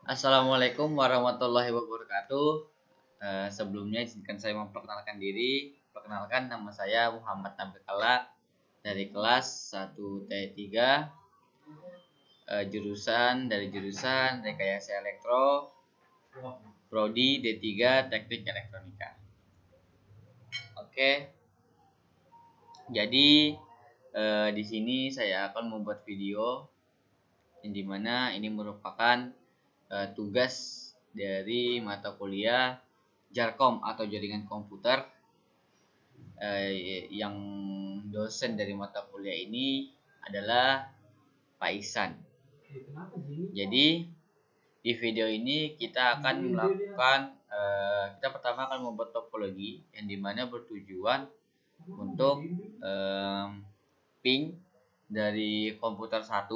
Assalamualaikum warahmatullahi wabarakatuh. Sebelumnya izinkan saya memperkenalkan diri. Perkenalkan, nama saya Muhammad Nabil Kala dari kelas 1T3, jurusan Rekayasa Elektro, Prodi D3 Teknik Elektronika. Oke. Jadi di sini saya akan membuat video yang dimana ini merupakan tugas dari mata kuliah Jarkom atau jaringan komputer, yang dosen dari mata kuliah ini adalah Pak Ihsan. Jadi di video ini kita akan melakukan kita pertama akan membuat topologi yang dimana bertujuan untuk ping dari komputer 1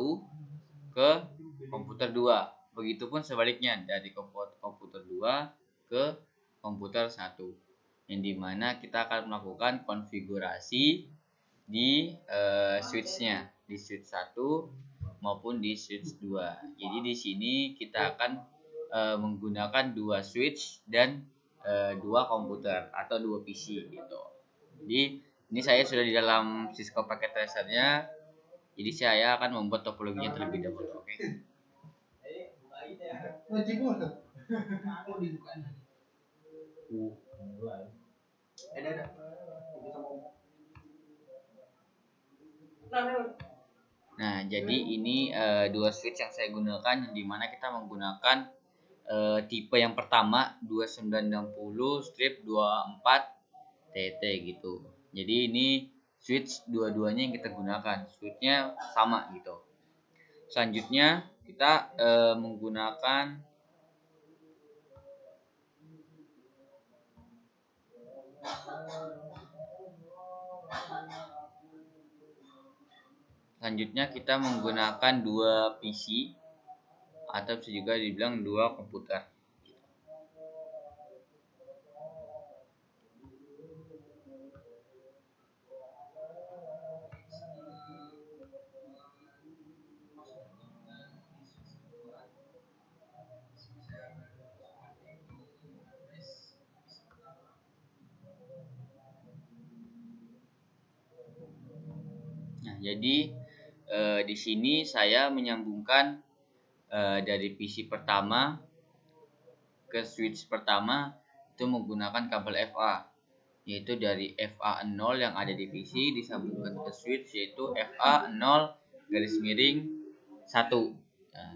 ke komputer 2. Begitupun sebaliknya dari komputer 2 ke komputer 1. Yang dimana kita akan melakukan konfigurasi di switch-nya, di switch 1 maupun di switch 2. Jadi di sini kita akan menggunakan 2 switch dan 2 komputer atau 2 PC gitu. Jadi ini saya sudah di dalam Cisco Packet Tracer-nya. Jadi saya akan membuat topologinya terlebih dahulu, oke? Nah, jadi ini 2 switch yang saya gunakan, di mana kita menggunakan tipe yang pertama 2960/24TT gitu. Jadi ini switch dua-duanya yang kita gunakan, switchnya sama gitu. Selanjutnya kita menggunakan dua PC atau bisa juga dibilang 2 komputer. Nah, jadi di sini saya menyambungkan dari PC pertama ke switch pertama itu menggunakan kabel FA, yaitu dari FA0 yang ada di PC disambungkan ke switch, yaitu FA0/1. Nah,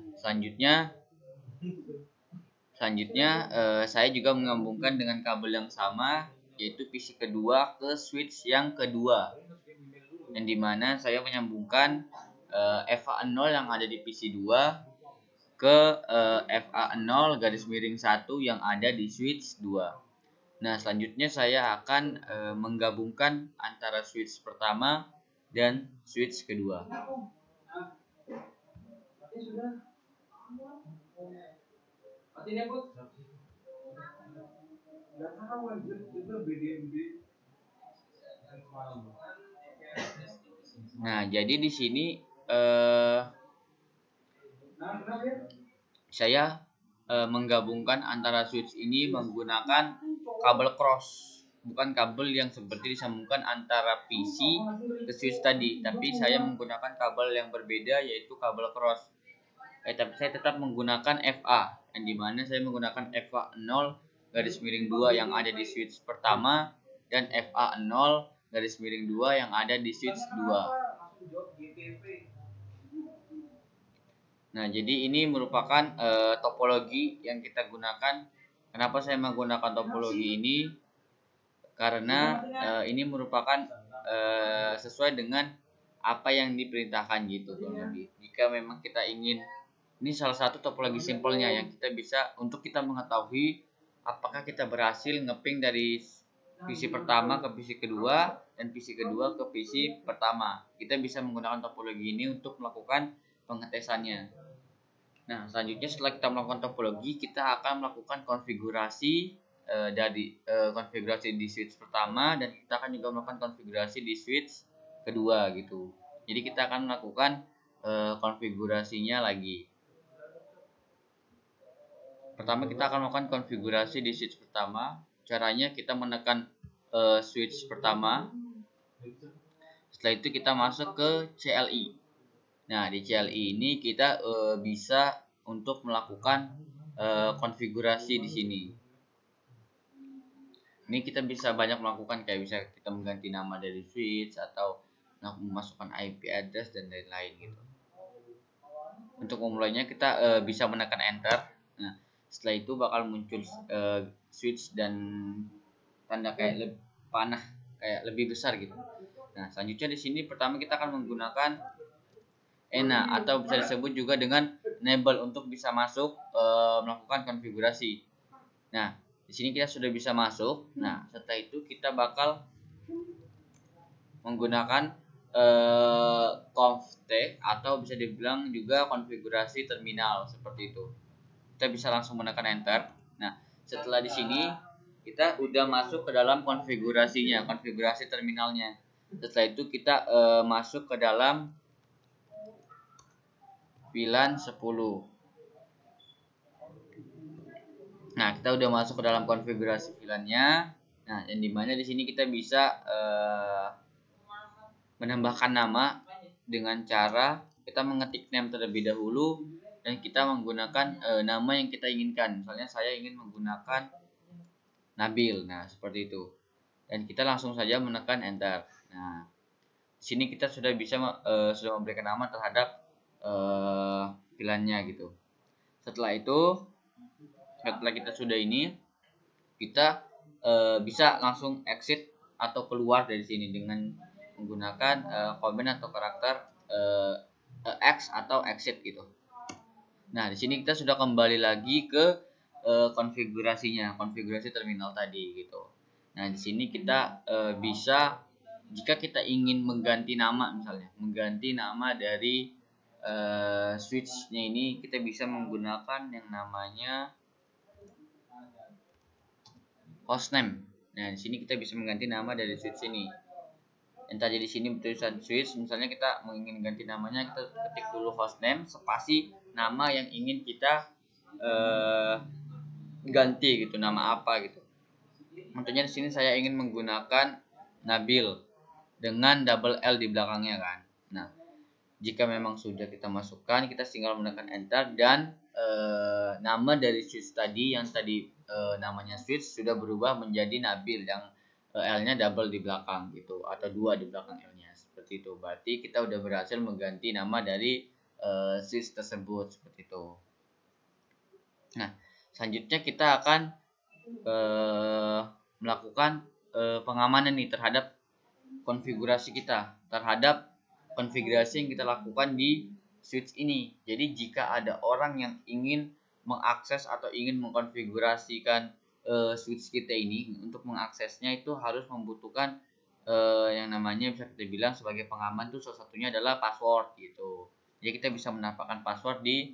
selanjutnya saya juga menyambungkan dengan kabel yang sama, yaitu PC kedua ke switch yang kedua, yang dimana saya menyambungkan FA0 yang ada di PC 2 ke FA0/1 yang ada di switch 2. Nah, selanjutnya saya akan menggabungkan antara switch pertama dan switch kedua. Nah, jadi di sini saya menggabungkan antara switch ini menggunakan kabel cross, bukan kabel yang seperti disambungkan antara PC ke switch tadi, tapi saya menggunakan kabel yang berbeda, yaitu kabel cross. Tapi saya tetap menggunakan FA, yang dimana saya menggunakan FA0/2 yang ada di switch pertama dan FA0/2 yang ada di switch 2. Nah, jadi ini merupakan topologi yang kita gunakan. Kenapa saya menggunakan topologi ini? Karena ini merupakan sesuai dengan apa yang diperintahkan gitu kurang lebih. Jika memang kita ingin, ini salah satu topologi simpelnya yang kita bisa untuk kita mengetahui apakah kita berhasil ngeping dari PC pertama ke PC kedua dan PC kedua ke PC pertama. Kita bisa menggunakan topologi ini untuk melakukan pengetesannya. Nah, selanjutnya setelah kita melakukan topologi, kita akan melakukan konfigurasi dari konfigurasi di switch pertama, dan kita akan juga melakukan konfigurasi di switch kedua gitu. Jadi kita akan melakukan konfigurasinya lagi. Pertama kita akan melakukan konfigurasi di switch pertama. Caranya kita menekan switch pertama. Setelah itu kita masuk ke CLI. Nah, di CLI ini kita bisa untuk melakukan konfigurasi di sini. Ini kita bisa banyak melakukan, kayak bisa kita mengganti nama dari switch atau memasukkan IP address dan lain-lain gitu. Untuk memulainya kita bisa menekan enter. Nah, setelah itu bakal muncul switch dan tanda kayak panah kayak lebih besar gitu. Nah, selanjutnya di sini pertama kita akan menggunakan ENA atau bisa disebut juga dengan enable untuk bisa masuk melakukan konfigurasi. Nah, di sini kita sudah bisa masuk. Nah, setelah itu kita bakal menggunakan conft atau bisa dibilang juga konfigurasi terminal seperti itu. Kita bisa langsung menekan enter. Nah, setelah di sini kita udah masuk ke dalam konfigurasinya, konfigurasi terminalnya. Setelah itu kita masuk ke dalam VLAN 10. Nah, kita udah masuk ke dalam konfigurasi VLAN-nya. Nah, yang dimana di sini kita bisa menambahkan nama dengan cara kita mengetik name terlebih dahulu dan kita menggunakan nama yang kita inginkan. Misalnya saya ingin menggunakan Nabil. Nah, seperti itu. Dan kita langsung saja menekan enter. Nah, di sini kita sudah bisa sudah memberikan nama terhadap VLAN-nya gitu. Setelah kita sudah ini, kita bisa langsung exit atau keluar dari sini dengan menggunakan komen atau karakter X atau exit gitu. Nah, di sini kita sudah kembali lagi ke konfigurasinya, konfigurasi terminal tadi gitu. Nah, di sini kita bisa jika kita ingin mengganti nama, misalnya mengganti nama dari switch-nya ini, kita bisa menggunakan yang namanya hostname. Nah, di sini kita bisa mengganti nama dari switch ini. Yang tadi di sini tulisan switch, misalnya kita ingin ganti namanya, kita ketik dulu hostname spasi nama yang ingin kita ganti gitu, nama apa gitu. Contohnya di sini saya ingin menggunakan Nabil dengan double L di belakangnya kan. Nah, jika memang sudah kita masukkan, kita tinggal menekan enter dan nama dari switch tadi yang tadi namanya switch sudah berubah menjadi Nabil yang L-nya double di belakang gitu atau 2 di belakang L-nya seperti itu. Berarti kita udah berhasil mengganti nama dari switch tersebut seperti itu. Nah, selanjutnya kita akan melakukan pengamanan nih terhadap konfigurasi kita, terhadap konfigurasi yang kita lakukan di switch ini. Jadi jika ada orang yang ingin mengakses atau ingin mengkonfigurasikan switch kita ini, untuk mengaksesnya itu harus membutuhkan yang namanya bisa kita bilang sebagai pengaman tuh salah satunya adalah password gitu. Jadi kita bisa menambahkan password di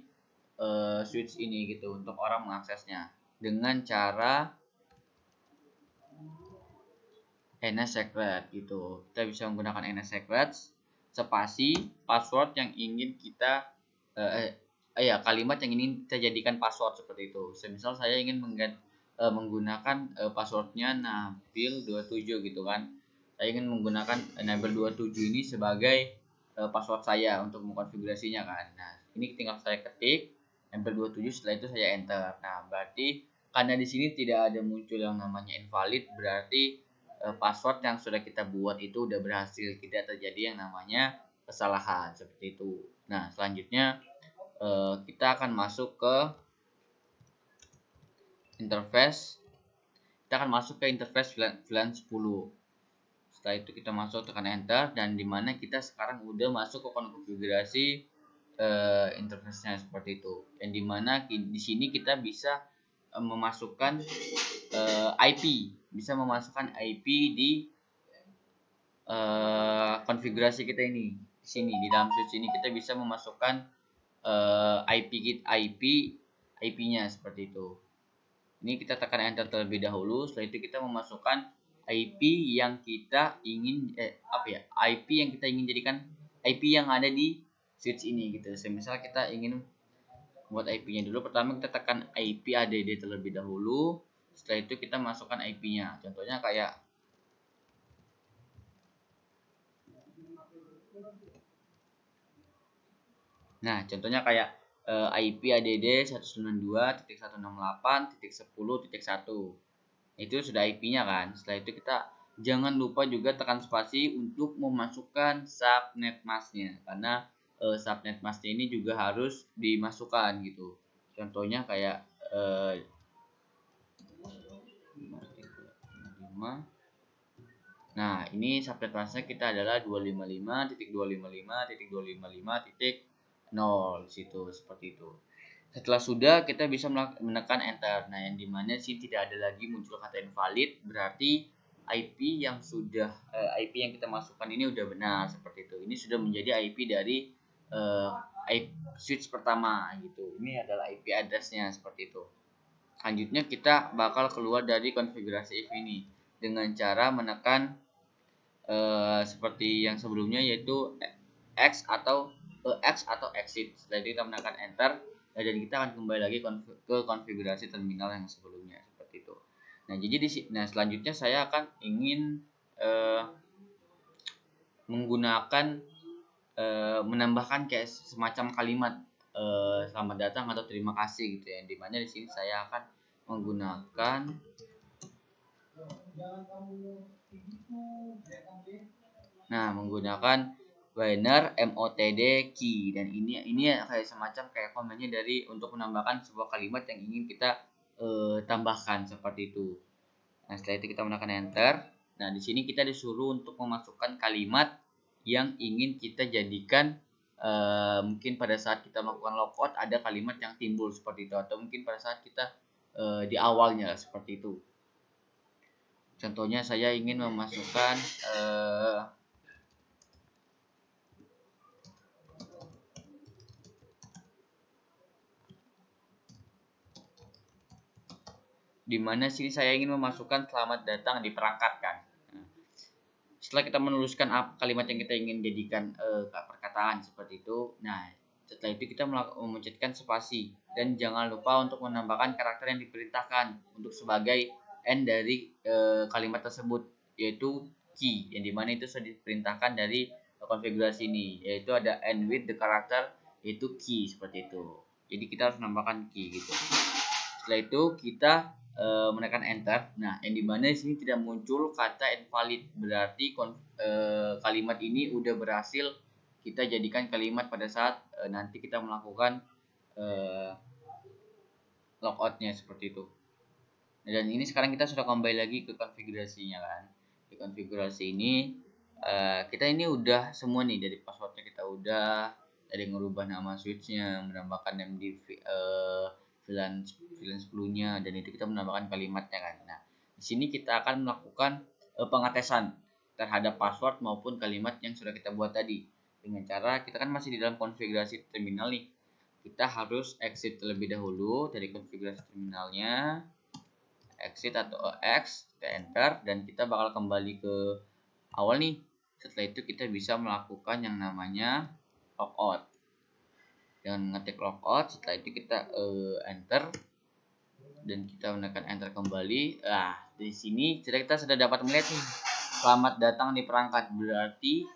switch ini gitu untuk orang mengaksesnya dengan cara NSSecret gitu. Kita bisa menggunakan NSSecret spasi password yang ingin kita kalimat yang ingin kita jadikan password seperti itu. Semisal saya ingin menggunakan passwordnya Nabil27 gitu kan. Saya ingin menggunakan Nabil27 ini sebagai password saya untuk mengkonfigurasinya kan. Nah, ini tinggal saya ketik Nabil27, setelah itu saya enter. Nah, berarti karena di sini tidak ada muncul yang namanya invalid, berarti password yang sudah kita buat itu udah berhasil, tidak terjadi yang namanya kesalahan seperti itu. Nah, selanjutnya kita akan masuk ke interface. Kita akan masuk ke interface VLAN 10. Setelah itu kita masuk, tekan enter, dan dimana kita sekarang udah masuk ke konfigurasi interface-nya seperti itu. Yang dimana di sini kita bisa memasukkan IP, bisa memasukkan IP di konfigurasi kita ini. Di sini di dalam switch ini kita bisa memasukkan IP-nya seperti itu. Ini kita tekan enter terlebih dahulu. Setelah itu kita memasukkan IP yang kita ingin IP yang kita ingin jadikan IP yang ada di switch ini gitu. Semisal kita ingin buat IP-nya dulu. Pertama kita tekan IP ADD terlebih dahulu. Setelah itu kita masukkan IP-nya. Contohnya kayak IP ADD 192.168.10.1. Itu sudah IP-nya kan. Setelah itu kita jangan lupa juga tekan spasi untuk memasukkan subnet masknya, karena subnet masknya ini juga harus dimasukkan gitu. Contohnya kayak 5. Nah, ini subnet masknya kita adalah 255.255.255.0 situ, seperti itu. Setelah sudah, kita bisa menekan enter. Nah, yang dimana sih tidak ada lagi muncul kata invalid, berarti IP yang kita masukkan ini udah benar, seperti itu. Ini sudah menjadi IP dari IP switch pertama gitu. Ini adalah IP address-nya, seperti itu. Selanjutnya kita bakal keluar dari konfigurasi if ini dengan cara menekan seperti yang sebelumnya, yaitu X atau exit. Setelah itu kita menekan enter, dan kita akan kembali lagi ke konfigurasi terminal yang sebelumnya, seperti itu. Nah, jadi selanjutnya saya akan ingin menggunakan menambahkan kayak semacam kalimat selamat datang atau terima kasih gitu ya. Dimana di sini saya akan menggunakan banner motd key, dan ini kayak semacam kayak komennya dari untuk menambahkan sebuah kalimat yang ingin kita tambahkan, seperti itu. Nah, setelah itu kita menekan enter. Nah, di sini kita disuruh untuk memasukkan kalimat yang ingin kita jadikan mungkin pada saat kita melakukan logout ada kalimat yang timbul seperti itu, atau mungkin pada saat kita di awalnya seperti itu. Contohnya saya ingin memasukkan dimana sini saya ingin memasukkan selamat datang di perangkat kan. Nah, setelah kita menuliskan kalimat yang kita ingin jadikan perkataan seperti itu, nah setelah itu kita memencetkan spasi, dan jangan lupa untuk menambahkan karakter yang diperintahkan untuk sebagai end dari kalimat tersebut, yaitu key, yang dimana itu sudah diperintahkan dari konfigurasi ini, yaitu ada end with the character, yaitu key, seperti itu. Jadi kita harus menambahkan key gitu. Setelah itu kita menekan enter. Nah, yang dimana di sini tidak muncul kata invalid, berarti kalimat ini udah berhasil kita jadikan kalimat pada saat nanti kita melakukan logoutnya, seperti itu. Dan ini sekarang kita sudah kembali lagi ke konfigurasinya kan. Di konfigurasi ini kita ini udah semua nih, dari passwordnya kita udah, dari ngerubah nama switchnya, menambahkan name di VLAN 10-nya, dan itu kita menambahkan kalimatnya kan. Nah, di sini kita akan melakukan pengetesan terhadap password maupun kalimat yang sudah kita buat tadi, dengan cara kita kan masih di dalam konfigurasi terminal nih. Kita harus exit terlebih dahulu dari konfigurasi terminalnya, exit atau X, kita enter, dan kita bakal kembali ke awal nih. Setelah itu kita bisa melakukan yang namanya logout. Dengan ngetik logout, setelah itu kita enter, dan kita menekan enter kembali. Nah, di sini kita sudah dapat melihat nih, selamat datang di perangkat, berarti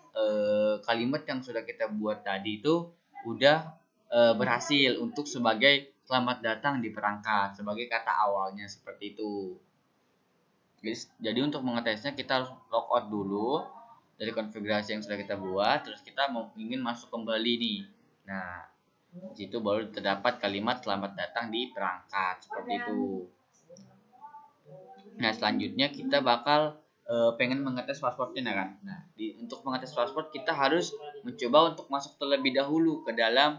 kalimat yang sudah kita buat tadi itu udah berhasil untuk sebagai selamat datang di perangkat, sebagai kata awalnya, seperti itu. Jadi untuk mengetesnya kita harus logout dulu dari konfigurasi yang sudah kita buat, terus kita ingin masuk kembali nih. Nah, di situ baru terdapat kalimat selamat datang di perangkat, seperti itu. Nah, selanjutnya kita bakal pengen mengetes passwordnya kan. Nah, untuk mengetes password kita harus mencoba untuk masuk terlebih dahulu ke dalam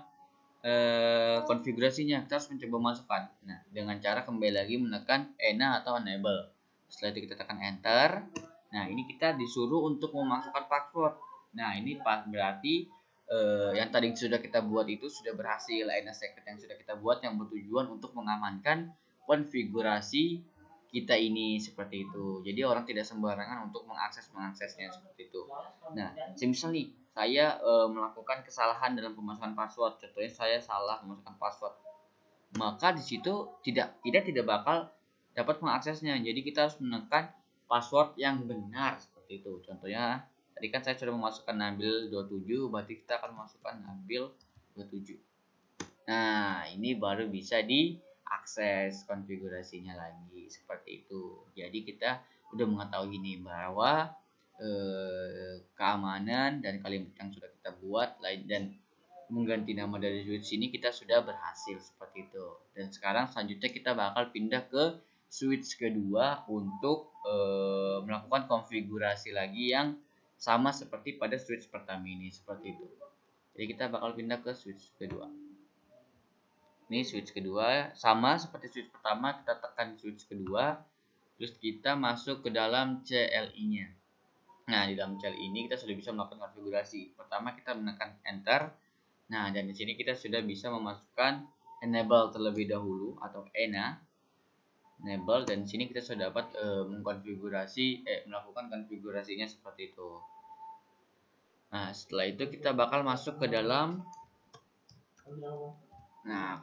konfigurasinya. Kita harus mencoba masukkan. Nah, dengan cara kembali lagi menekan ena atau enable. Setelah itu kita tekan enter. Nah, ini kita disuruh untuk memasukkan password. Nah, ini berarti yang tadi sudah kita buat itu sudah berhasil. Ena secret yang sudah kita buat yang bertujuan untuk mengamankan konfigurasi kita ini, seperti itu. Jadi orang tidak sembarangan untuk mengaksesnya, seperti itu. Nah, semisal nih saya melakukan kesalahan dalam pemasukan password. Contohnya saya salah memasukkan password maka di situ tidak bakal dapat mengaksesnya. Jadi kita harus menekan password yang benar seperti itu. Contohnya tadi kan saya sudah memasukkan Nabil 27, berarti kita akan memasukkan Nabil 27. Nah, ini baru bisa diakses konfigurasinya lagi seperti itu. Jadi kita udah mengetahui ini bahwa keamanan dan kalimat yang sudah kita buat dan mengganti nama dari switch ini kita sudah berhasil seperti itu. Dan sekarang selanjutnya kita bakal pindah ke switch kedua untuk melakukan konfigurasi lagi yang sama seperti pada switch pertama ini seperti itu. Jadi kita bakal pindah ke switch kedua. Ini switch kedua sama seperti switch pertama, kita tekan switch kedua, terus kita masuk ke dalam CLI-nya. Nah, di dalam CLI ini kita sudah bisa melakukan konfigurasi. Pertama kita menekan enter. Nah, dan di sini kita sudah bisa memasukkan enable terlebih dahulu atau ENA. Enable, dan di sini kita sudah dapat melakukan konfigurasinya seperti itu. Nah, setelah itu kita bakal masuk ke dalam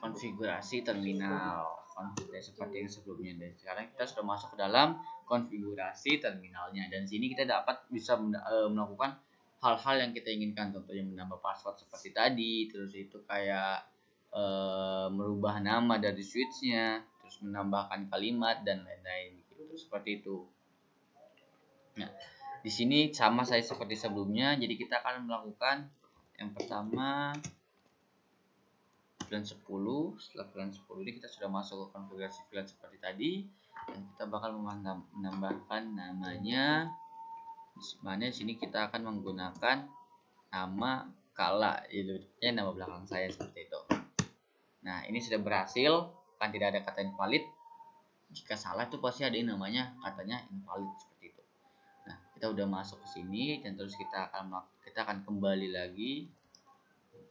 konfigurasi terminal. Konfigurasi seperti yang sebelumnya. Dan sekarang kita sudah masuk ke dalam konfigurasi terminalnya. Dan sini kita bisa melakukan hal-hal yang kita inginkan, contohnya menambah password seperti tadi, terus itu kayak merubah nama dari switchnya, terus menambahkan kalimat dan lain-lain gitu, seperti itu. Nah, di sini sama saya seperti sebelumnya, jadi kita akan melakukan yang pertama VLAN 10. Setelah VLAN 10 ini kita sudah masuk ke konfigurasi VLAN seperti tadi, dan kita bakal menambahkan namanya. Di sini kita akan menggunakan nama Kala, itu nama belakang saya seperti itu. Nah, ini sudah berhasil, kan tidak ada kata invalid. Jika salah itu pasti ada yang namanya katanya invalid seperti itu. Nah, kita udah masuk ke sini, dan terus kita akan kembali lagi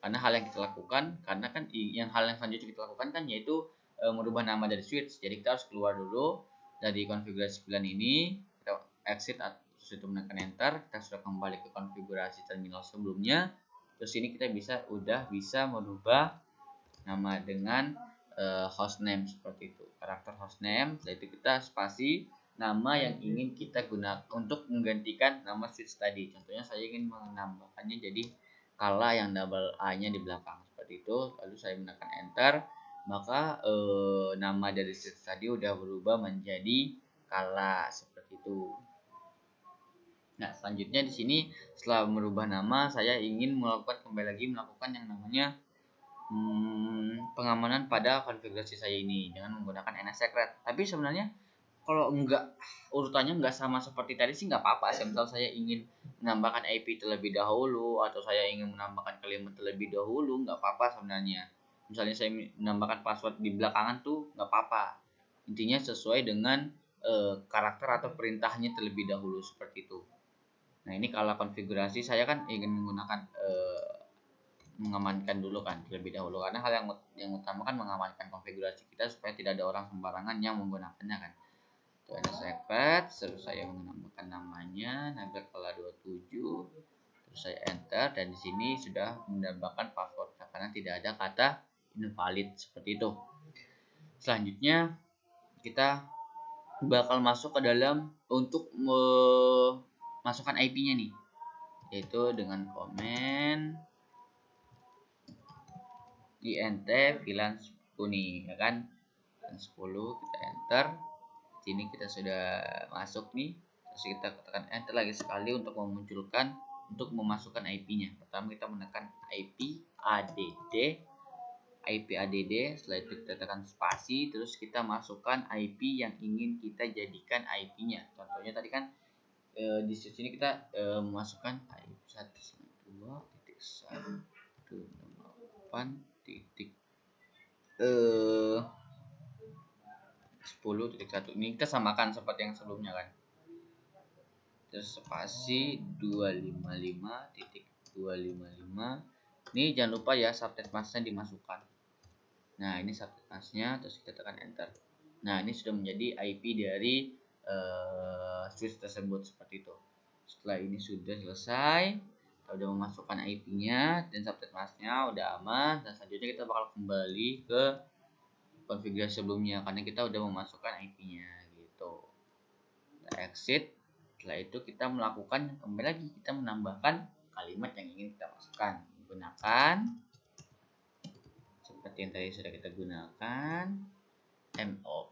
karena hal yang kita lakukan, karena kan hal yang selanjutnya kita lakukan kan yaitu merubah nama dari switch. Jadi kita harus keluar dulu dari konfigurasi VLAN ini, kita exit terus itu menekan enter, kita sudah kembali ke konfigurasi terminal sebelumnya. Terus ini kita udah bisa merubah nama dengan hostname seperti itu, karakter hostname. Setelah itu kita spasi nama yang ingin kita gunakan untuk menggantikan nama switch tadi. Contohnya saya ingin menambahkannya jadi Kala yang double A-nya di belakang seperti itu. Lalu saya menekan enter, maka nama dari switch tadi udah berubah menjadi Kala seperti itu. Nah, selanjutnya di sini setelah merubah nama, saya ingin kembali lagi melakukan yang namanya pengamanan pada konfigurasi saya ini dengan menggunakan NS Secret. Tapi sebenarnya kalau urutannya nggak sama seperti tadi sih nggak apa-apa. Misal saya ingin menambahkan IP terlebih dahulu, atau saya ingin menambahkan kalimat terlebih dahulu, nggak apa-apa sebenarnya. Misalnya saya menambahkan password di belakangan tuh nggak apa-apa. Intinya sesuai dengan karakter atau perintahnya terlebih dahulu seperti itu. Nah, ini kalau konfigurasi saya kan ingin menggunakan mengamankan dulu kan terlebih dahulu, karena hal yang utama kan mengamankan konfigurasi kita supaya tidak ada orang sembarangan yang menggunakannya kan. Itu ada secret, terus saya menambahkan namanya Nabil Kala 27, terus saya enter, dan di sini sudah menambahkan password karena tidak ada kata invalid seperti itu. Selanjutnya kita bakal masuk ke dalam untuk memasukkan IP-nya nih, yaitu dengan komen int VLAN 10 nih, ya kan, VLAN 10 kita enter. Sini kita sudah masuk nih, terus kita tekan enter lagi sekali untuk memasukkan IP-nya. Pertama kita menekan IP add, setelah itu kita tekan spasi, terus kita masukkan IP yang ingin kita jadikan IP-nya. Contohnya tadi kan di sini kita memasukkan IP 192.168.10.1 ini kita samakan seperti yang sebelumnya kan. Terus spasi 255.255. Ini jangan lupa ya subnet masknya dimasukkan. Nah, ini subnet masknya, terus kita tekan enter. Nah, ini sudah menjadi IP dari switch tersebut seperti itu. Setelah ini sudah selesai, kita udah memasukkan IP-nya dan subnet masknya udah aman, dan selanjutnya kita bakal kembali ke konfigurasi sebelumnya karena kita udah memasukkan IP-nya gitu. Kita exit. Setelah itu kita melakukan kembali lagi, kita menambahkan kalimat yang ingin kita masukkan. Gunakan seperti yang tadi sudah kita gunakan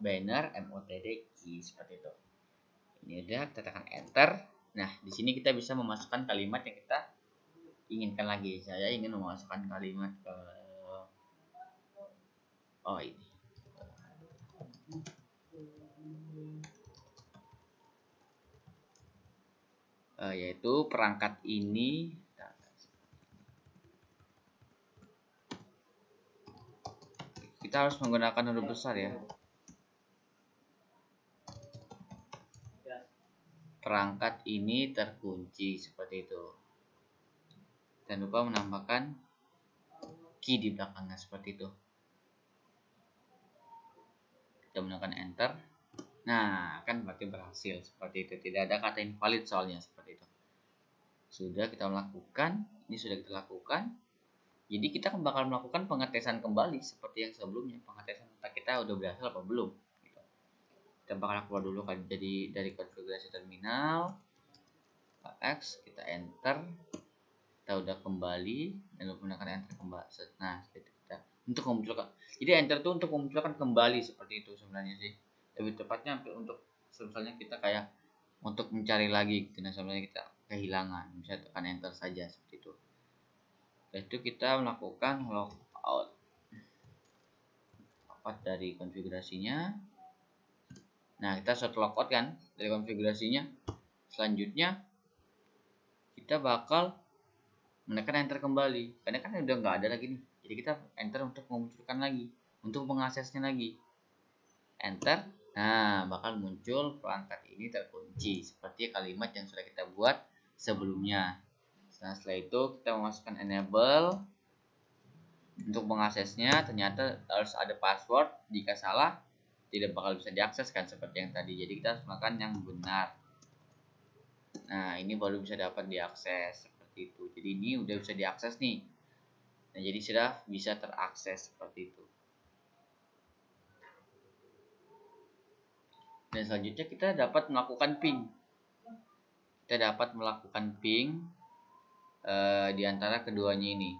banner motd key seperti itu. Ini udah, kita tekan enter. Nah, di sini kita bisa memasukkan kalimat yang kita inginkan lagi. Saya ingin memasukkan kalimat ke ini. Yaitu perangkat ini kita harus menggunakan huruf besar ya. Perangkat ini terkunci seperti itu. Jangan lupa menambahkan key di belakangnya seperti itu. Kita menggunakan enter. Nah, kan berarti berhasil seperti itu. Tidak ada kata invalid soalnya seperti itu. Sudah kita lakukan, ini sudah kita lakukan. Jadi kita bakal melakukan pengetesan kembali seperti yang sebelumnya. Pengetesan kita udah berhasil apa belum. Gitu. Kita bakal keluar dulu kan jadi dari konfigurasi terminal. X, kita enter. Kita udah kembali dan menggunakan enter kembali. Nah, kita untuk memunculkan. Jadi enter itu untuk memunculkan kembali seperti itu sebenarnya sih. Lebih tepatnya untuk misalnya kita kayak untuk mencari lagi, karena sebenarnya kita kehilangan, bisa tekan enter saja seperti itu. Setelah itu kita melakukan logout dari konfigurasinya. Nah, kita set logout kan dari konfigurasinya. Selanjutnya kita bakal menekan enter kembali karena kan udah nggak ada lagi nih. Jadi kita enter untuk memunculkan lagi, untuk mengaksesnya lagi. Enter. Nah, bakal muncul perangkat ini terkunci seperti kalimat yang sudah kita buat sebelumnya. Nah, setelah itu kita memasukkan enable untuk mengaksesnya. Ternyata harus ada password, jika salah tidak bakal bisa diakses kan seperti yang tadi. Jadi kita harus melakukan yang benar. Nah, ini baru bisa dapat diakses seperti itu. Jadi ini udah bisa diakses nih. Nah, jadi sudah bisa terakses seperti itu. Dan selanjutnya kita dapat melakukan ping. Kita dapat melakukan ping di antara keduanya ini.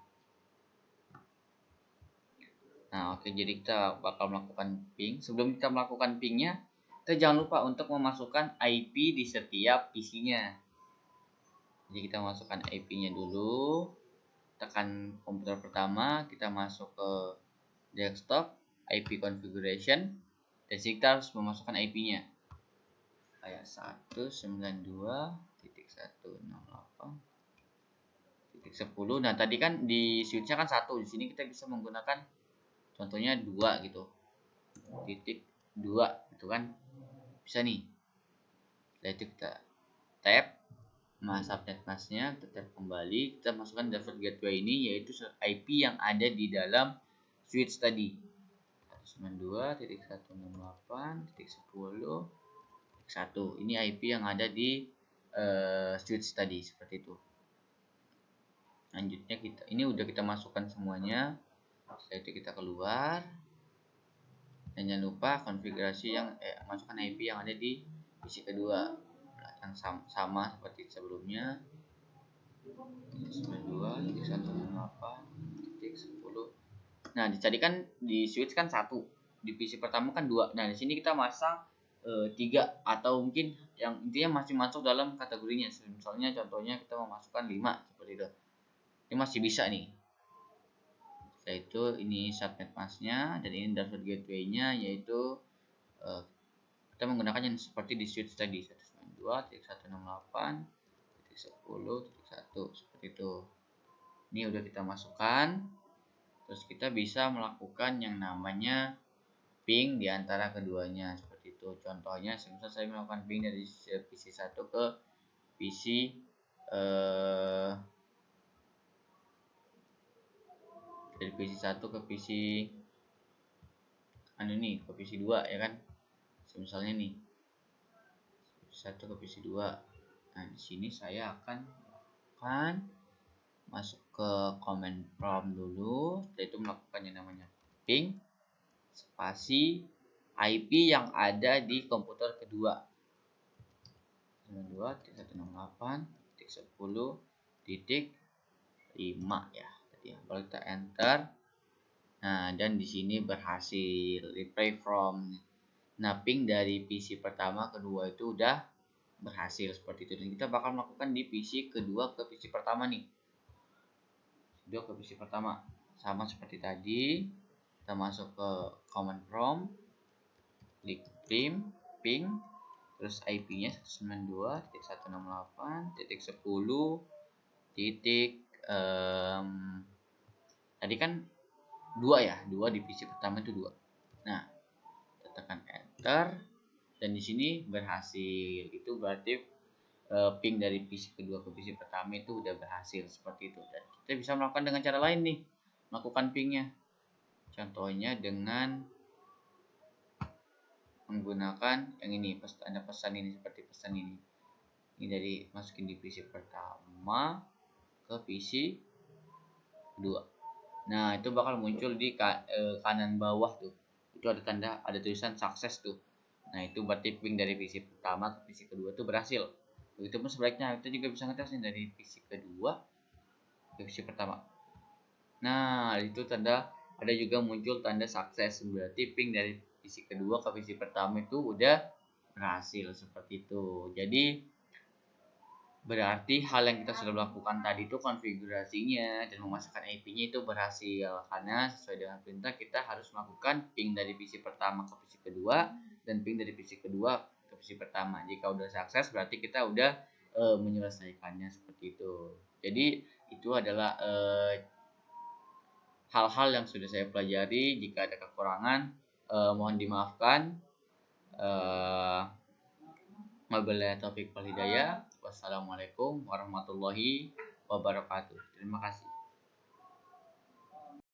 Nah, oke, jadi kita bakal melakukan ping. Sebelum kita melakukan pingnya, kita jangan lupa untuk memasukkan IP di setiap PC-nya. Jadi kita masukkan IP-nya dulu. Tekan komputer pertama, kita masuk ke desktop, IP configuration. Dan kita harus memasukkan IP-nya. Kayak 192.168.10. Nah, tadi kan di switch-nya kan 1. Di sini kita bisa menggunakan contohnya 2 gitu. .2 gitu kan. Bisa nih. Setelah itu kita tap subnet masknya, kita tap kembali, kita masukkan default gateway ini yaitu IP yang ada di dalam switch tadi. 192.168.10.1. Ini IP yang ada di switch tadi seperti itu. Lanjutnya ini udah kita masukkan semuanya. Setelah itu kita keluar. Dan jangan lupa konfigurasi yang masukkan IP yang ada di PC kedua. Yang sama seperti sebelumnya. 92.168.10. Nah, dicarikan di switch kan 1, di PC pertama kan 2. Nah, di sini kita masang 3 atau mungkin yang intinya masih masuk dalam kategorinya. Misalnya contohnya kita memasukkan 5 seperti itu. Ini masih bisa nih. Setelah itu ini subnet masknya dan ini download gateway-nya yaitu kita menggunakan yang seperti di switch tadi 192.168.10.1 seperti itu. Ini udah kita masukkan. Terus kita bisa melakukan yang namanya ping di antara keduanya seperti itu. Contohnya misal saya melakukan ping dari PC 1 ke PC dari PC 1 ke PC ke PC 2 ya kan. Misalnya nih PC 1 ke PC 2. Nah, di sini saya akan masuk ke command prompt dulu, setelah itu melakukan yang namanya ping spasi IP yang ada di komputer kedua. 92.168.10.5 ya. Tadi baru kita enter. Nah, dan di sini berhasil replay from. Nah, ping dari PC pertama kedua itu udah berhasil seperti itu. Dan kita bakal melakukan di PC kedua ke PC pertama nih. Kedua ke PC pertama sama seperti tadi. Kita masuk ke command prompt, klik ping, terus IP-nya 192.168.10. Tadi kan 2 ya, 2 di PC pertama itu 2. Nah, kita tekan enter dan di sini berhasil. Itu berarti ping dari PC kedua ke PC pertama itu udah berhasil seperti itu. Dan kita bisa melakukan dengan cara lain nih, melakukan pingnya. Contohnya dengan menggunakan yang ini, ada pesan ini, seperti pesan ini. Ini dari masukin di PC pertama ke PC kedua. Nah, itu bakal muncul di kanan bawah tuh. Itu ada tanda, ada tulisan sukses tuh. Nah, itu berarti ping dari PC pertama ke PC kedua itu berhasil. Begitupun sebaliknya, kita juga bisa ngetes dari PC kedua ke PC pertama. Nah, itu tanda, ada juga muncul tanda sukses, berarti ping dari PC kedua ke PC pertama itu udah berhasil seperti itu. Jadi berarti hal yang kita sudah lakukan tadi itu konfigurasinya dan memasukkan IP-nya itu berhasil, karena sesuai dengan perintah kita harus melakukan ping dari PC pertama ke PC kedua dan ping dari PC kedua ke PC pertama. Jika udah sukses berarti kita udah menyelesaikannya seperti itu. Jadi itu adalah hal-hal yang sudah saya pelajari. Jika ada kekurangan mohon dimaafkan. Wabillahi taufiq wal hidayah. Wassalamualaikum warahmatullahi wabarakatuh. Terima kasih.